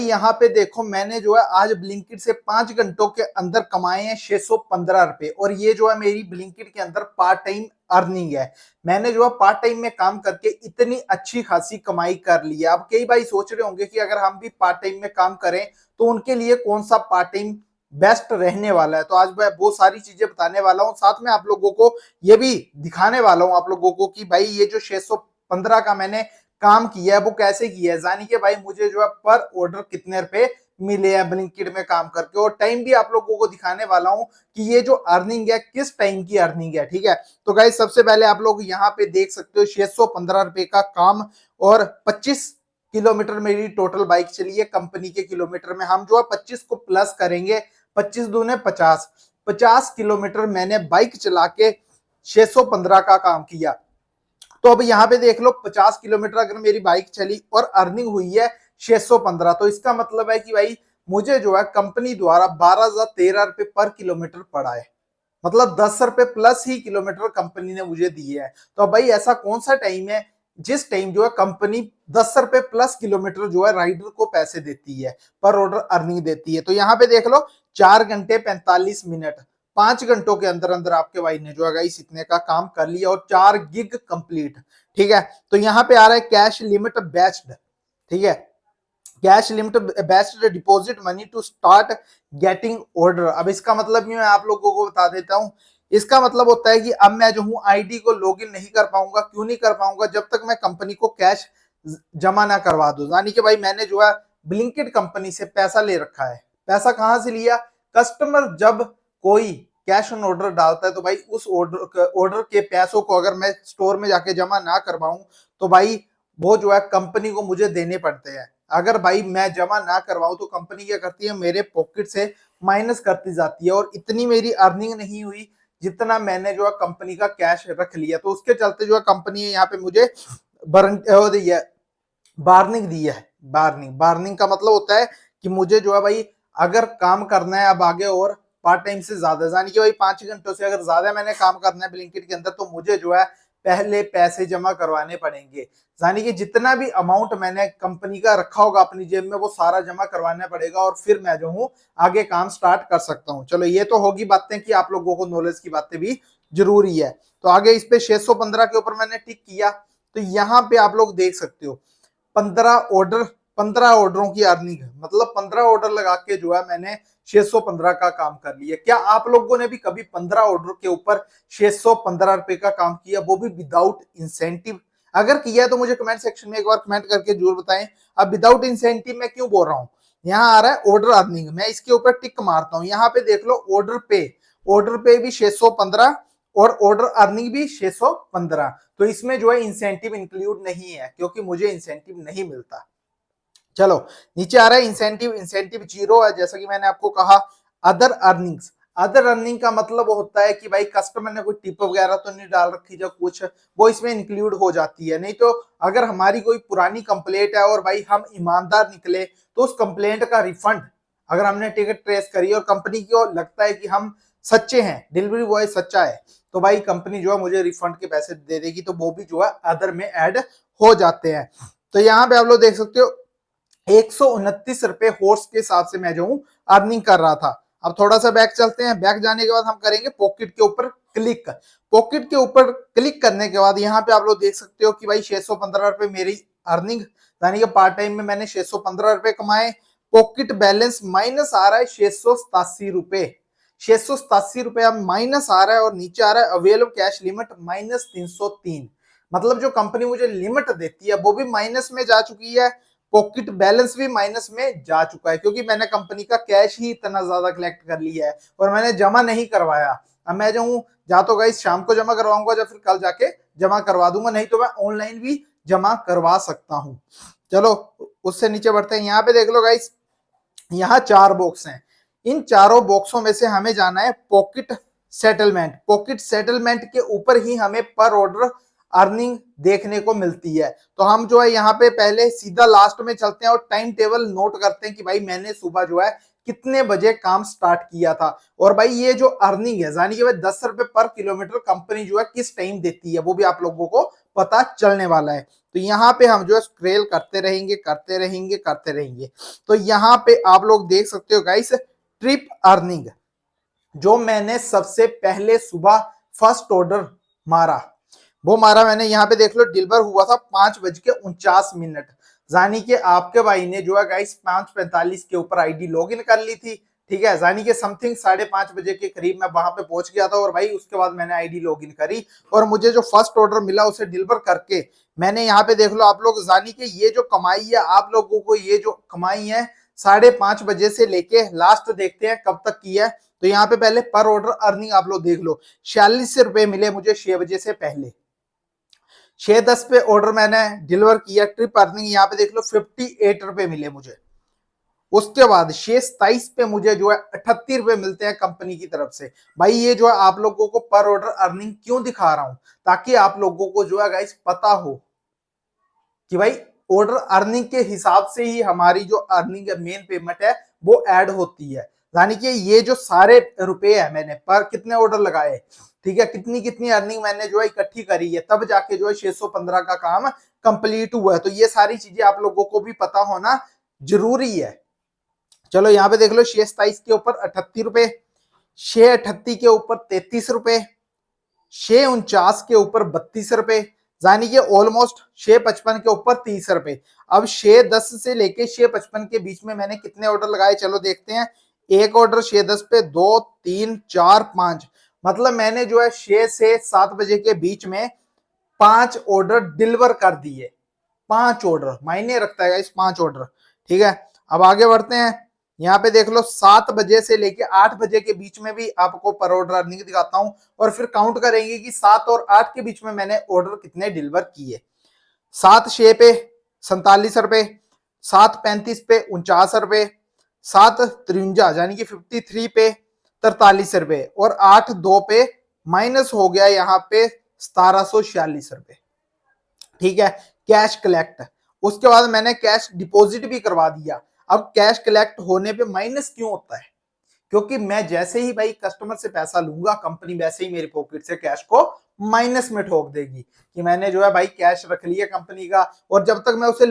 यहाँ पे देखो मैंने जो है आज ब्लिंकिट से 5 घंटों के अंदर कमाए हैं 615 रुपए और ये जो है मेरी ब्लिंकिट के अंदर पार्ट टाइम अर्निंग है। मैंने जो है पार्ट टाइम में काम करके इतनी अच्छी खासी कमाई कर ली है। अब कई भाई सोच रहे होंगे कि अगर हम भी पार्ट टाइम में काम करें तो उनके लिए कौन सा पार्ट टाइम बेस्ट रहने वाला है। तो आज मैं वो सारी चीजें बताने वाला हूँ, साथ में आप लोगों को ये भी दिखाने वाला हूँ आप लोगों को कि भाई ये जो 615 का मैंने काम किया है वो कैसे किया है, यानी कि भाई मुझे जो है पर ऑर्डर कितने रुपए मिले हैं ब्लिंकिट में काम करके, और टाइम भी आप लोगों को दिखाने वाला हूं कि ये जो अर्निंग है किस टाइम की अर्निंग है। ठीक है, तो गाइस सबसे पहले आप लोग यहाँ पे देख सकते हो 615 रुपए का काम और 25 किलोमीटर मेरी टोटल बाइक चली है। कंपनी के किलोमीटर में हम जो है 25 को प्लस करेंगे, 25 दूने 50, 50 किलोमीटर मैंने बाइक चला के 615 का काम किया। तो अब यहाँ पे देख लो 50 किलोमीटर अगर मेरी बाइक चली और अर्निंग हुई है 615, तो इसका मतलब है कि भाई मुझे जो है कंपनी द्वारा 12,013 रुपए पर किलोमीटर पड़ा है। मतलब 10 रुपए प्लस ही किलोमीटर कंपनी ने मुझे दिए है। तो भाई ऐसा कौन सा टाइम है जिस टाइम जो है कंपनी 10 रुपए प्लस किलोमीटर जो है राइडर को पैसे देती है, पर ऑर्डर अर्निंग देती है। तो यहाँ पे देख लो 4 घंटे 45 मिनट, 5 घंटों के अंदर अंदर आपके भाई ने जो है गाइस इतने का काम कर लिया और 4 गिग कंप्लीट। ठीक है, तो यहाँ पे आ रहा है कैश लिमिट बेस्ड। ठीक है, cash limit based deposit money to start getting order. अब इसका मतलब मैं आप लोगों को बता देता हूं। इसका मतलब होता है कि अब मैं जो हूं आईडी को लॉगिन नहीं कर पाऊंगा। क्यों नहीं कर पाऊंगा? जब तक मैं कंपनी को कैश जमा ना करवा दूं। यानी कि भाई मैंने जो है ब्लिंकिट कंपनी से पैसा ले रखा है। पैसा कहां से लिया? कस्टमर जब कोई कैश ऑन ऑर्डर डालता है तो भाई उस ऑर्डर के पैसों को अगर मैं स्टोर में जाके जमा ना करवाऊं तो भाई वो जो है कंपनी को मुझे देने पड़ते हैं। अगर भाई मैं जमा ना करवाऊं तो कंपनी क्या करती है, मेरे पॉकेट से माइनस करती जाती है, और इतनी मेरी अर्निंग नहीं हुई जितना मैंने जो है कंपनी का कैश रख लिया। तो उसके चलते जो है कंपनी यहाँ पे मुझे वार्निंग दी है। वार्निंग वार्निंग का मतलब होता है कि मुझे जो है भाई अगर काम करना है अब आगे और पार्ट टाइम से ज्यादा, यानी कि भाई 5 घंटों से अगर ज्यादा मैंने काम करना है ब्लिंकिट के अंदर तो मुझे जो है पहले पैसे जमा करवाने पड़ेंगे। यानी कि जितना भी अमाउंट मैंने कंपनी का रखा होगा अपनी जेब में वो सारा जमा करवाना पड़ेगा, और फिर मैं जो हूँ आगे काम स्टार्ट कर सकता हूँ। चलो ये तो होगी बातें कि आप लोगों को नॉलेज की बातें भी जरूरी है। तो आगे इस पे 615 के ऊपर मैंने टिक किया। तो यहाँ पे आप लोग देख सकते हो 15 ऑर्डरों की अर्निंग, मतलब 15 ऑर्डर लगा के जो है मैंने 615 का काम कर लिया। क्या आप लोगों ने भी कभी 15 ऑर्डर के ऊपर 615 रुपए का काम किया, वो भी विदाउट इंसेंटिव? अगर किया तो मुझे कमेंट सेक्शन में एक बार कमेंट करके जरूर बताएं। अब विदाउट इंसेंटिव में क्यों बोल रहा हूं, यहाँ आ रहा है ऑर्डर अर्निंग, मैं इसके ऊपर टिक मारता हूं। यहाँ पे देख लो ऑर्डर पे भी 615 और ऑर्डर अर्निंग भी 615। तो इसमें जो है इंसेंटिव इंक्लूड नहीं है क्योंकि मुझे इंसेंटिव नहीं मिलता। चलो नीचे आ रहा है इंसेंटिव, इंसेंटिव जीरो है जैसा कि मैंने आपको कहा। अदर अर्निंग्स, अदर अर्निंग का मतलब होता है कि भाई कस्टमर ने कोई टिप वगैरह तो नहीं डाल रखी जो कुछ, वो इसमें इंक्लूड हो जाती है। नहीं तो अगर हमारी कोई पुरानी कंप्लेंट है और भाई हम ईमानदार निकले तो उस कंप्लेंट का रिफंड, अगर हमने टिकट ट्रेस करी और कंपनी को लगता है कि हम सच्चे हैं, डिलीवरी बॉय सच्चा है, तो भाई कंपनी जो है मुझे रिफंड के पैसे दे देगी। तो वो भी जो है अदर में ऐड हो जाते हैं। तो यहाँ पे आप लोग देख सकते हो 129 रुपए हॉर्स के हिसाब से मैं जो हूं अर्निंग कर रहा था। अब थोड़ा सा बैक चलते हैं। बैक जाने के बाद हम करेंगे पॉकेट के ऊपर क्लिक। पॉकेट के ऊपर क्लिक करने के बाद यहाँ पे आप लोग देख सकते हो कि भाई 615 रुपए मेरी अर्निंग, यानी कि पार्ट टाइम में मैंने 615 रुपए कमाए। पॉकेट बैलेंस माइनस आ रहा है 687 रुपए, 687 रुपया माइनस आ रहा है, और नीचे आ रहा है अवेलेबल कैश लिमिट माइनस 303। मतलब जो कंपनी मुझे लिमिट देती है वो भी माइनस में जा चुकी है, पॉकेट बैलेंस भी माइनस में जा चुका है, क्योंकि मैंने कंपनी का कैश ही इतना ज्यादा कलेक्ट कर लिया है और मैंने जमा नहीं करवाया। अब मैं जो हूँ या तो गाइस शाम को जमा करवाऊंगा या फिर कल जाके जमा करवा दूंगा, नहीं तो मैं ऑनलाइन भी जमा करवा सकता हूँ। चलो उससे नीचे बढ़ते हैं। यहाँ पे देख लो गाइस, यहाँ 4 बॉक्स हैं। इन चारों बॉक्सों में से हमें जाना है पॉकेट सेटलमेंट। पॉकेट सेटलमेंट के ऊपर ही हमें पर ऑर्डर अर्निंग देखने को मिलती है। तो हम जो है यहाँ पे पहले सीधा लास्ट में चलते हैं और टाइम टेबल नोट करते हैं कि भाई मैंने सुबह जो है कितने बजे काम स्टार्ट किया था। और भाई ये जो अर्निंग है यानी कि भाई 10 रुपए पर किलोमीटर कंपनी जो है किस टाइम देती है वो भी आप लोगों को पता चलने वाला है। तो यहाँ पे हम जो है स्क्रॉल करते रहेंगे करते रहेंगे करते रहेंगे। तो यहाँ पे आप लोग देख सकते हो गाइस, ट्रिप अर्निंग जो मैंने सबसे पहले सुबह फर्स्ट ऑर्डर मारा, वो मारा मैंने, यहाँ पे देख लो डिलीवर हुआ था 5:49। यानी कि आपके भाई ने जो है गाइस 5:45 के ऊपर आईडी लॉगिन कर ली थी। ठीक है, यानी कि समथिंग 5:30 के करीब मैं वहां पे पहुंच गया था और भाई उसके बाद मैंने आईडी लॉगिन करी और मुझे जो फर्स्ट ऑर्डर मिला उसे डिलीवर करके मैंने, यहाँ पे देख लो आप लोग, यानी कि ये जो कमाई है आप लोगों को, ये जो कमाई है 5:30 से लेके लास्ट देखते हैं कब तक की है। तो यहाँ पे पहले पर ऑर्डर अर्निंग आप लोग देख लो, 46 रुपए मिले मुझे 6 बजे से पहले। 6:10 पे ऑर्डर मैंने डिलीवर किया, ट्रिप अर्निंग यहाँ पे देख लो 58 रुपए मिले मुझे। उसके बाद 6:27 पे मुझे जो है 38 रुपए मिलते हैं कंपनी की तरफ से। भाई ये जो है आप लोगों को पर ऑर्डर अर्निंग क्यों दिखा रहा हूं, ताकि आप लोगों को जो है गाइस पता हो कि भाई ऑर्डर अर्निंग के हिसाब से ही हमारी जो अर्निंग है, मेन पेमेंट है, वो ऐड होती है। यानी कि ये जो सारे रुपए है मैंने पर कितने ऑर्डर लगाए, ठीक है, कितनी कितनी अर्निंग मैंने जो है इकट्ठी करी है, तब जाके जो है 615 का काम कंप्लीट हुआ है। तो ये सारी चीजें आप लोगों को भी पता होना जरूरी है। चलो यहाँ पे देख लो 6:27 के ऊपर 38 रुपए, 6:38 के ऊपर 33 रुपए, 6:49 के ऊपर 32 रुपए, यानी कि ऑलमोस्ट 6:55 के ऊपर 30 रुपए। अब 6:10 से लेके 6:55 के बीच में मैंने कितने ऑर्डर लगाए, चलो देखते हैं। एक ऑर्डर 6:10 पे, 2 3 4 5, मतलब मैंने जो है 6 से 7 बजे के बीच में 5 ऑर्डर डिलीवर कर दिए। 5 ऑर्डर मायने रखता है इस 5 ऑर्डर। ठीक है, अब आगे बढ़ते हैं। यहाँ पे देख लो 7 बजे से लेके 8 बजे के बीच में भी आपको पर ऑर्डर अर्निंग दिखाता हूं और फिर काउंट करेंगे कि 7 और 8 के बीच में मैंने ऑर्डर कितने डिलीवर किए। 7:06 पे 47 रुपए, 7:35 पे 49 रुपए, 7:53 यानी कि 53 पे 43 रुपए और 8:02 पे माइनस हो गया यहाँ पे 1746 रुपए। ठीक है, कैश कलेक्ट। उसके बाद मैंने कैश डिपॉजिट भी करवा दिया। अब कैश कलेक्ट होने पे माइनस क्यों होता है, क्योंकि मैं जैसे ही भाई कस्टमर से पैसा लूंगा, कंपनी वैसे ही मेरे पॉकेट से कैश को माइनस में ठोक देगी कि मैंने जो है भाई कैश रख लिया कंपनी का, और जब तक मैं उसे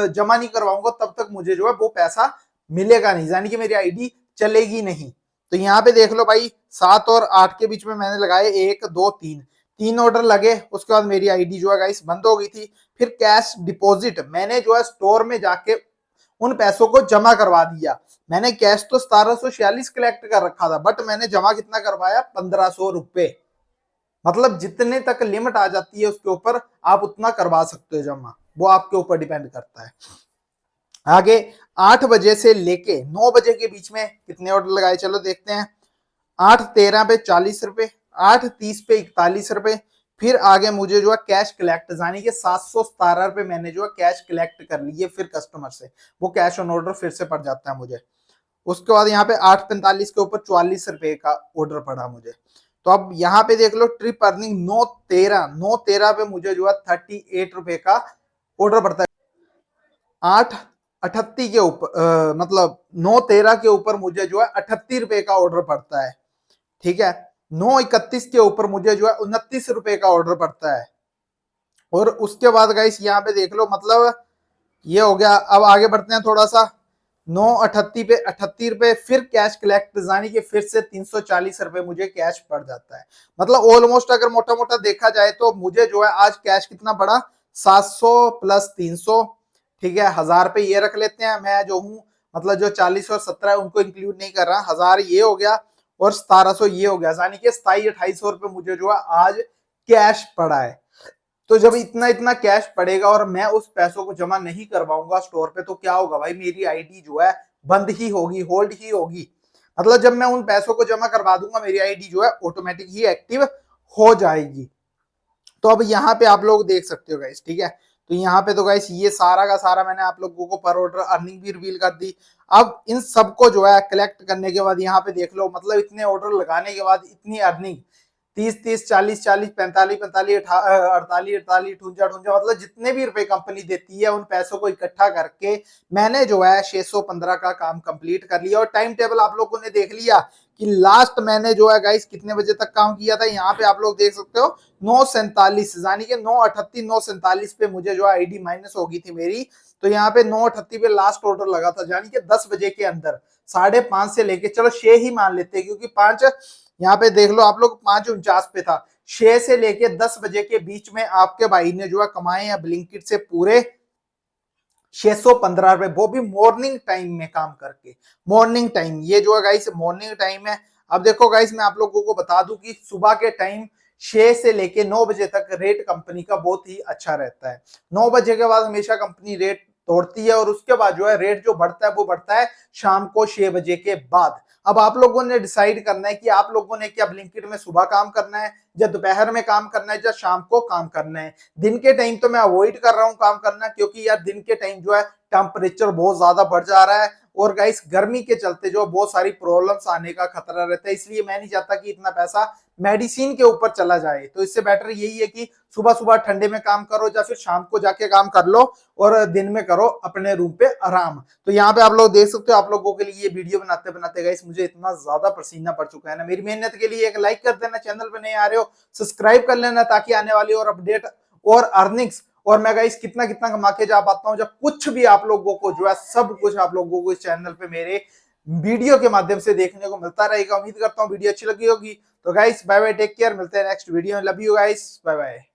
जमा नहीं करवाऊंगा तब तक मुझे जो है वो पैसा मिलेगा नहीं, यानी कि मेरी आईडी चलेगी नहीं। तो यहाँ पे देख लो भाई 7 और 8 के बीच में मैंने लगाए 1 2 3 ऑर्डर लगे। उसके बाद मेरी आईडी जो है गाइस बंद हो गई थी। फिर कैश डिपॉजिट मैंने जो है स्टोर में जाके उन पैसों को जमा करवा दिया। मैंने कैश तो 1746 कलेक्ट कर रखा था, बट मैंने जमा कितना करवाया, 1500 रुपए। मतलब जितने तक लिमिट आ जाती है उसके ऊपर आप उतना करवा सकते हो जमा, वो आपके ऊपर डिपेंड करता है। आगे 8 बजे से लेके 9 बजे के बीच में कितने ऑर्डर लगाए, चलो देखते हैं। 8:13 पे 40 रुपए, 8:30 पे 41 रुपए। फिर आगे मुझे जो है कैश कलेक्ट, यानी कि 717 रुपए मैंने जो है कैश कलेक्ट कर लिए फिर कस्टमर से, वो कैश ऑन ऑर्डर फिर से पड़ जाता है मुझे। उसके बाद यहाँ पे 8:45 के ऊपर 44 रुपए का ऑर्डर पड़ा मुझे। तो अब यहाँ पे देख लो ट्रिप अर्निंग 9:13 पे मुझे जो है 38 रुपए का ऑर्डर पड़ता है। 8:38 के ऊपर मतलब 9:13 के ऊपर मुझे जो है 38 रुपए का ऑर्डर पड़ता है। ठीक है, 9:31 के ऊपर मुझे जो है 29 रुपए का ऑर्डर पड़ता है। और उसके बाद गाइस यहाँ पे देख लो, मतलब ये हो गया। अब आगे बढ़ते हैं थोड़ा सा। 9:38 पे 38 रुपए, फिर कैश कलेक्ट, यानी कि फिर से 340 रुपए मुझे कैश पड़ जाता है। मतलब ऑलमोस्ट अगर मोटा मोटा देखा जाए तो मुझे जो है आज कैश कितना पड़ा, 700 प्लस 300, ठीक है, 1000 रुपए ये रख लेते हैं। मैं जो हूँ मतलब जो 40 और 17 है उनको इंक्लूड नहीं कर रहा, 1000 ये हो गया और 1700 ये हो गया, यानी कि 2700-2800 रुपए मुझे जो है आज कैश पड़ा है। तो जब इतना इतना कैश पड़ेगा और मैं उस पैसों को जमा नहीं करवाऊंगा स्टोर पे, तो क्या होगा भाई, मेरी आईडी जो है बंद ही होगी, होल्ड ही होगी। मतलब जब मैं उन पैसों को जमा करवा दूंगा मेरी आईडी जो है ऑटोमेटिक ही एक्टिव हो जाएगी। तो अब यहाँ पे आप लोग देख सकते हो गाइस, ठीक है। तो यहाँ पे तो गाइस ये सारा का सारा मैंने आप लोगों को पर ऑर्डर अर्निंग भी रिवील कर दी। अब इन सबको जो है कलेक्ट करने के बाद यहाँ पे देख लो, मतलब इतने ऑर्डर लगाने के बाद इतनी अर्निंग, 30-30, 40-40, 45-45, 48-48, 58-58, मतलब जितने भी रुपए कंपनी देती है उन पैसों को इकट्ठा करके मैंने जो है 615 का काम कंप्लीट कर लिया। और टाइम टेबल आप लोगों ने देख लिया कि लास्ट मैंने जो है गाइस कितने बजे तक काम किया था। यहाँ पे आप लोग देख सकते हो 9:47 यानी कि 9:38 9:47 पे मुझे जो है आईडी माइनस हो गई थी मेरी। तो यहाँ पे 9:38 पे लास्ट ऑर्डर लगा था, यानी कि 10 बजे के अंदर 5:30 से लेके चलो 6 ही मान लेते हैं, क्योंकि 5 यहाँ पे देख लो आप लोग 5:49 पे था। 6 से लेके 10 बजे के बीच में आपके भाई ने जो है कमाए हैं ब्लिंकिट से पूरे 615 रुपए, वो भी मॉर्निंग टाइम में काम करके। मॉर्निंग टाइम ये जो है गाइस मॉर्निंग टाइम है। अब देखो गाइस मैं आप लोगों को बता दूं कि सुबह के टाइम 6 से लेके 9 बजे तक रेट कंपनी का बहुत ही अच्छा रहता है। 9 बजे के बाद हमेशा कंपनी रेट तोड़ती है और उसके बाद जो है रेट जो बढ़ता है वो बढ़ता है शाम को 6 बजे के बाद। अब आप लोगों ने डिसाइड करना है कि आप लोगों ने क्या ब्लिंकिट में सुबह काम करना है, या दोपहर में काम करना है, या शाम को काम करना है। दिन के टाइम तो मैं अवॉइड कर रहा हूँ काम करना, क्योंकि यार दिन के टाइम जो है टेम्परेचर बहुत ज्यादा बढ़ जा रहा है और गाइस गर्मी के चलते जो बहुत सारी प्रॉब्लम्स आने का खतरा रहता है। इसलिए मैं नहीं चाहता कि इतना पैसा मेडिसिन के ऊपर चला जाए। तो इससे बेटर यही है कि सुबह सुबह ठंडे में काम करो या फिर शाम को जाके काम कर लो और दिन में करो अपने रूम पे आराम। तो यहाँ पे आप लोग देख सकते हो, आप लोगों के लिए ये वीडियो बनाते बनाते गाइस मुझे इतना ज्यादा पसीना पड़ चुका है ना। मेरी मेहनत के लिए एक लाइक कर देना, चैनल पे नए आ रहे हो सब्सक्राइब कर लेना, ताकि आने वाली और अपडेट और अर्निंग्स और मैं गाइस कितना कितना कमा के जा पाता हूँ, जब कुछ भी आप लोगों को जो है सब कुछ आप लोगों को इस चैनल पे मेरे वीडियो के माध्यम से देखने को मिलता रहेगा। उम्मीद करता हूँ वीडियो अच्छी लगी होगी। तो guys bye bye, take care, मिलते हैं नेक्स्ट वीडियो में। Love you guys, bye bye.